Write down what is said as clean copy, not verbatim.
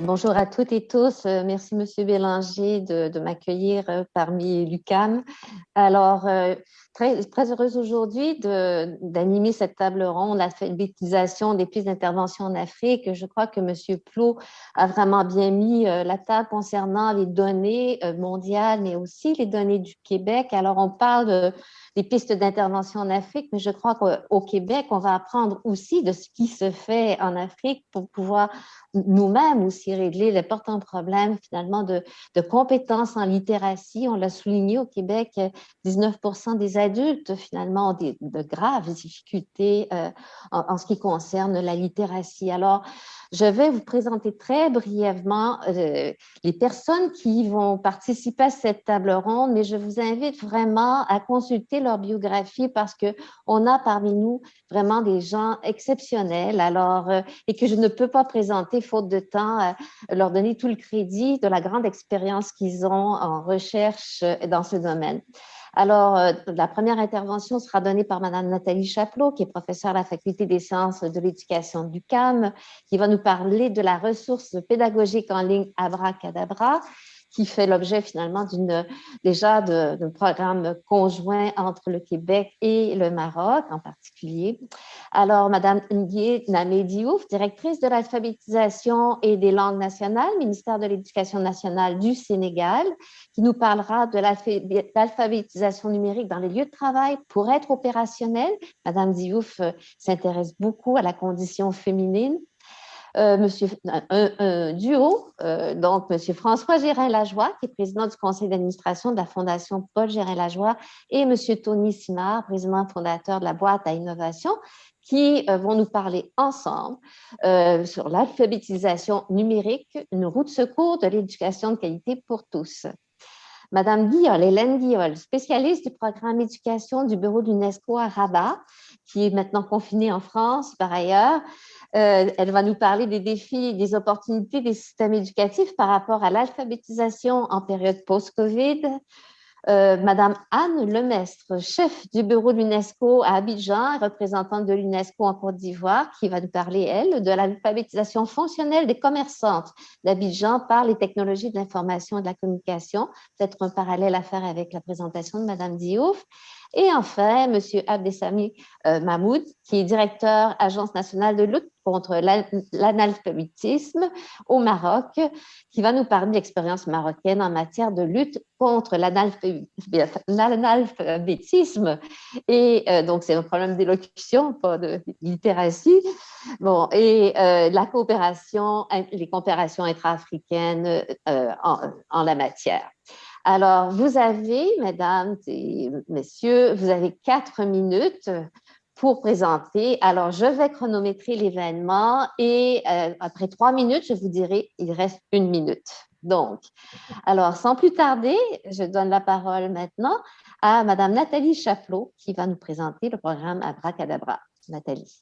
Bonjour à toutes et tous. Merci, Monsieur Bélanger, de m'accueillir parmi l'UQAM. Alors, très heureuse aujourd'hui d'animer cette table ronde, l'alphabétisation des pistes d'intervention en Afrique. Je crois que Monsieur Plot a vraiment bien mis la table concernant les données mondiales, mais aussi les données du Québec. Alors, on parle des pistes d'intervention en Afrique, mais je crois qu'au Québec, on va apprendre aussi de ce qui se fait en Afrique pour pouvoir nous-mêmes aussi régler l'important problème finalement de compétences en littératie. On l'a souligné au Québec, 19% des adultes finalement ont de graves difficultés en ce qui concerne la littératie. Alors, je vais vous présenter très brièvement les personnes qui vont participer à cette table ronde, mais je vous invite vraiment à consulter leur biographie parce qu'on a parmi nous vraiment des gens exceptionnels. Alors, et que je ne peux pas présenter faute de temps, leur donner tout le crédit de la grande expérience qu'ils ont en recherche dans ce domaine. Alors, la première intervention sera donnée par Mme Nathalie Chapelot, qui est professeure à la Faculté des sciences de l'éducation du CAM, qui va nous parler de la ressource pédagogique en ligne Abracadabra, qui fait l'objet finalement d'un programme conjoint entre le Québec et le Maroc en particulier. Alors, Madame Ndié Namé Diouf, directrice de l'alphabétisation et des langues nationales, ministère de l'Éducation nationale du Sénégal, qui nous parlera de l'alphabétisation numérique dans les lieux de travail pour être opérationnelle. Madame Diouf s'intéresse beaucoup à la condition féminine. Un duo, donc Monsieur François Gérin-Lajoie, qui est président du conseil d'administration de la Fondation Paul Gérin-Lajoie, et Monsieur Tony Simard, président fondateur de la boîte à innovation, qui vont nous parler ensemble sur l'alphabétisation numérique, une roue de secours de l'éducation de qualité pour tous. Madame Guiol, Hélène Guiol, spécialiste du programme éducation du bureau de l'UNESCO à Rabat, qui est maintenant confinée en France par ailleurs. Elle va nous parler des défis et des opportunités des systèmes éducatifs par rapport à l'alphabétisation en période post-Covid. Madame Anne Lemestre, chef du bureau de l'UNESCO à Abidjan, représentante de l'UNESCO en Côte d'Ivoire, qui va nous parler, elle, de l'alphabétisation fonctionnelle des commerçantes d'Abidjan par les technologies de l'information et de la communication. Peut-être un parallèle à faire avec la présentation de Madame Diouf. Et enfin, Monsieur Abdessami Mahmoud, qui est directeur Agence nationale de lutte contre l'analphabétisme au Maroc, qui va nous parler de l'expérience marocaine en matière de lutte contre l'analphabétisme. Et donc, c'est un problème d'élocution, pas de littératie. Bon, et la coopération, les coopérations intra-africaines en la matière. Alors, vous avez, mesdames et messieurs, vous avez 4 minutes pour présenter. Alors, je vais chronométrer l'événement et après 3 minutes, je vous dirai, il reste 1 minute. Donc, alors, sans plus tarder, je donne la parole maintenant à Madame Nathalie Chapelot qui va nous présenter le programme Abracadabra. Nathalie.